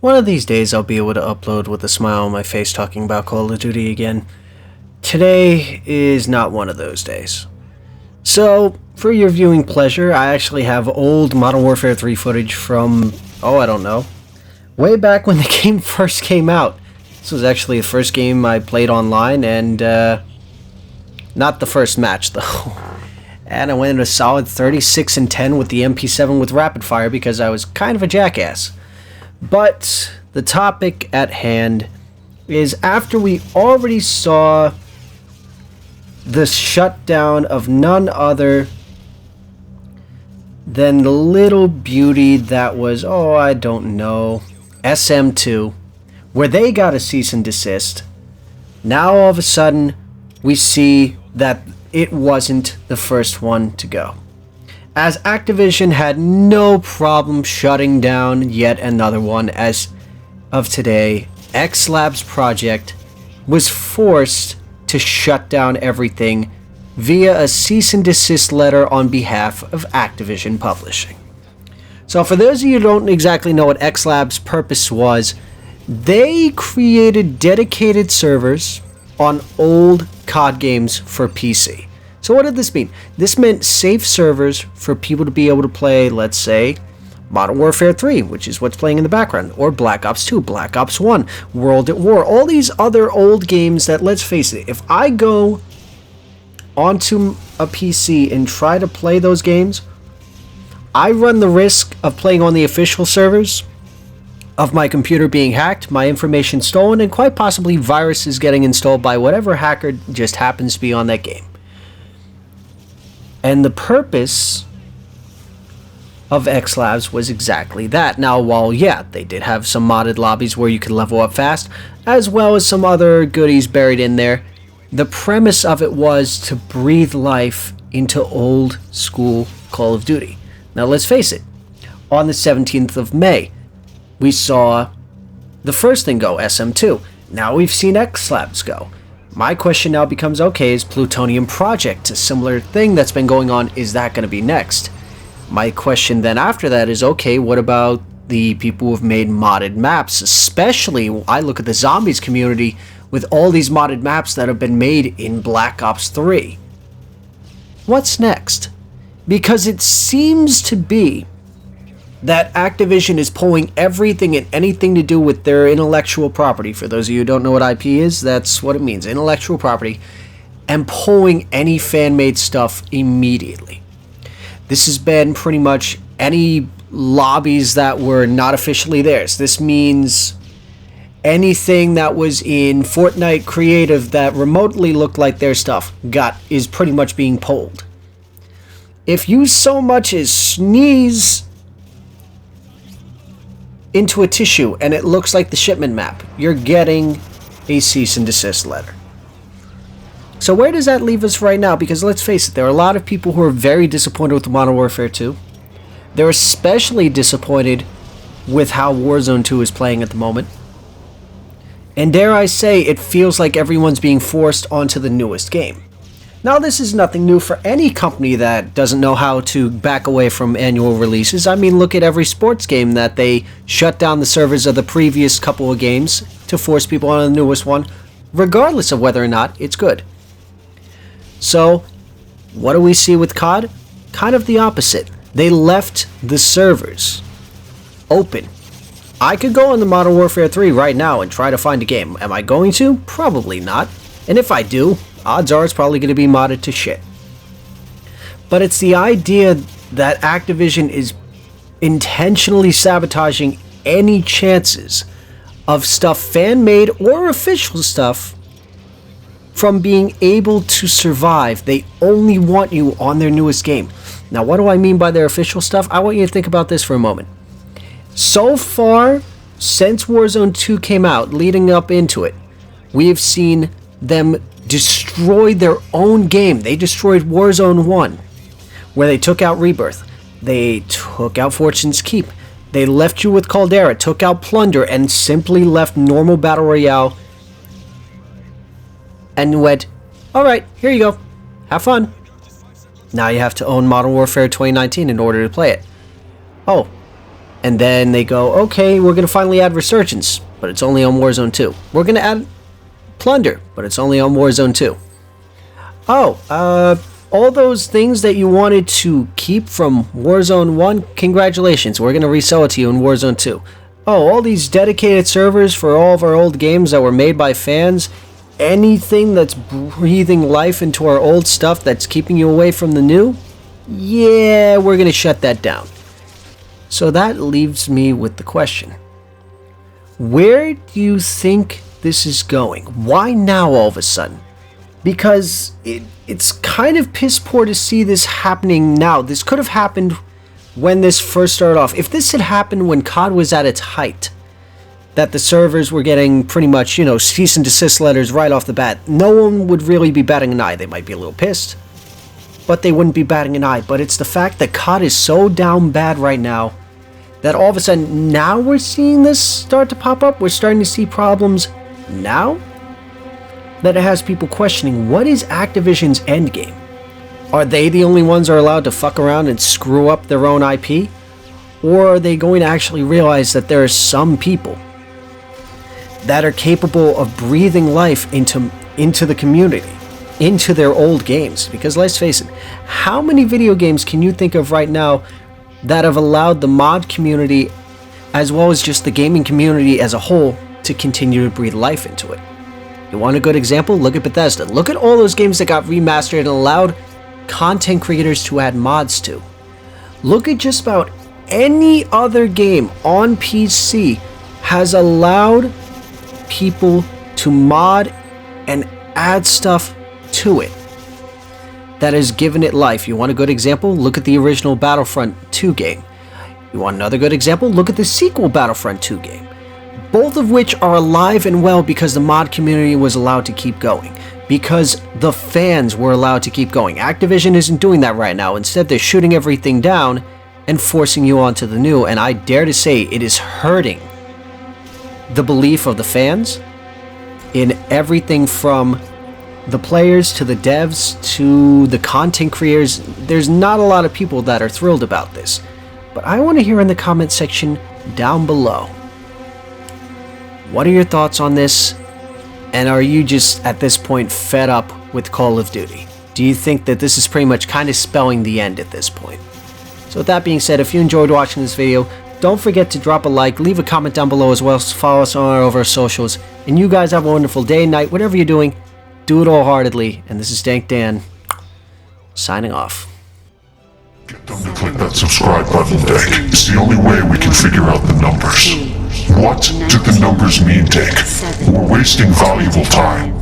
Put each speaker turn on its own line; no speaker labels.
One of these days I'll be able to upload with a smile on my face talking about Call of Duty again. Today is not one of those days. So, for your viewing pleasure, I actually have old Modern Warfare 3 footage from, I don't know, way back when the game first came out. This was actually the first game I played online, and not the first match though. And I went a solid 36-10 with the MP7 with rapid fire because I was kind of a jackass. But the topic at hand is after we already saw the shutdown of none other than the little beauty that was, I don't know, SM2, where they got a cease and desist. Now all of a sudden we see that it wasn't the first one to go, as Activision had no problem shutting down yet another one. As of today, Xlabs project was forced to shut down everything via a cease and desist letter on behalf of Activision Publishing. So for those of you who don't exactly know what Xlabs' purpose was, they created dedicated servers on old COD games for PC. So what did this mean? This meant safe servers for people to be able to play, let's say, Modern Warfare 3, which is what's playing in the background, or Black Ops 2, Black Ops 1, World at War, all these other old games that, let's face it, if I go onto a PC and try to play those games, I run the risk of playing on the official servers, of my computer being hacked, my information stolen, and quite possibly viruses getting installed by whatever hacker just happens to be on that game. And the purpose of Xlabs was exactly that. Now, while, they did have some modded lobbies where you could level up fast, as well as some other goodies buried in there, the premise of it was to breathe life into old school Call of Duty. Now, let's face it, on the 17th of May, we saw the first thing go, SM2. Now we've seen Xlabs go. My question now becomes, is Plutonium Project, a similar thing that's been going on, is that going to be next? My question then after that is, what about the people who have made modded maps? Especially, I look at the zombies community with all these modded maps that have been made in Black Ops 3. What's next? Because it seems to be that Activision is pulling everything and anything to do with their intellectual property. For those of you who don't know what IP is, that's what it means, intellectual property, and pulling any fan-made stuff immediately. This has been pretty much any lobbies that were not officially theirs. This means anything that was in Fortnite Creative that remotely looked like their stuff is pretty much being pulled. If you so much as sneeze into a tissue and it looks like the shipment map, you're getting a cease and desist letter. So where does that leave us right now? Because let's face it, there are a lot of people who are very disappointed with Modern Warfare 2. They're especially disappointed with how Warzone 2 is playing at the moment. And dare I say, it feels like everyone's being forced onto the newest game. Now, this is nothing new for any company that doesn't know how to back away from annual releases. I mean, look at every sports game that they shut down the servers of the previous couple of games to force people on the newest one, regardless of whether or not it's good. So, what do we see with COD? Kind of the opposite. They left the servers open. I could go on the Modern Warfare 3 right now and try to find a game. Am I going to? Probably not. And if I do, odds are it's probably going to be modded to shit. But it's the idea that Activision is intentionally sabotaging any chances of stuff fan-made or official stuff from being able to survive. They only want you on their newest game. Now, what do I mean by their official stuff? I want you to think about this for a moment. So far, since Warzone 2 came out, leading up into it, we have seen them destroy their own game. They destroyed Warzone 1, where they took out Rebirth. They took out Fortune's Keep. They left you with Caldera, took out Plunder, and simply left normal Battle Royale and went, alright, here you go. Have fun. Now you have to own Modern Warfare 2019 in order to play it. Oh, And then they go, okay, we're going to finally add Resurgence, but it's only on Warzone 2. We're going to add Plunder, but it's only on Warzone 2. Oh, all those things that you wanted to keep from Warzone 1, congratulations, we're going to resell it to you in Warzone 2. Oh, all these dedicated servers for all of our old games that were made by fans, anything that's breathing life into our old stuff that's keeping you away from the new, yeah, we're going to shut that down. So that leaves me with the question. Where do you think this is going? Why now all of a sudden? Because it's kind of piss poor to see this happening now. This could have happened when this first started off. If this had happened when COD was at its height, that the servers were getting pretty much, cease and desist letters right off the bat, no one would really be batting an eye. They might be a little pissed, but they wouldn't be batting an eye. But it's the fact that COD is so down bad right now that all of a sudden now we're seeing this start to pop up. We're starting to see problems now that it has people questioning, what is Activision's endgame? Are they the only ones who are allowed to fuck around and screw up their own IP? Or are they going to actually realize that there are some people that are capable of breathing life into the community, into their old games? Because let's face it, how many video games can you think of right now that have allowed the mod community, as well as just the gaming community as a whole, to continue to breathe life into it? You want a good example? Look at Bethesda. Look at all those games that got remastered and allowed content creators to add mods to. Look at just about any other game on PC has allowed people to mod and add stuff to it that has given it life. You want a good example? Look at the original Battlefront 2 game. You want another good example? Look at the sequel Battlefront 2 game. Both of which are alive and well because the mod community was allowed to keep going. Because the fans were allowed to keep going. Activision isn't doing that right now. Instead, they're shooting everything down and forcing you onto the new. And I dare to say it is hurting the belief of the fans in everything from the players to the devs to the content creators. There's not a lot of people that are thrilled about this. But I want to hear in the comment section down below, what are your thoughts on this? And are you just, at this point, fed up with Call of Duty? Do you think that this is pretty much kind of spelling the end at this point? So with that being said, if you enjoyed watching this video, don't forget to drop a like, leave a comment down below, as well as follow us on our socials. And you guys have a wonderful day, night, whatever you're doing, do it wholeheartedly. And this is Dank Dan, signing off.
Get them to click that subscribe button, Dank. It's the only way we can figure out the numbers. What do the numbers mean, Dank? We're wasting valuable time.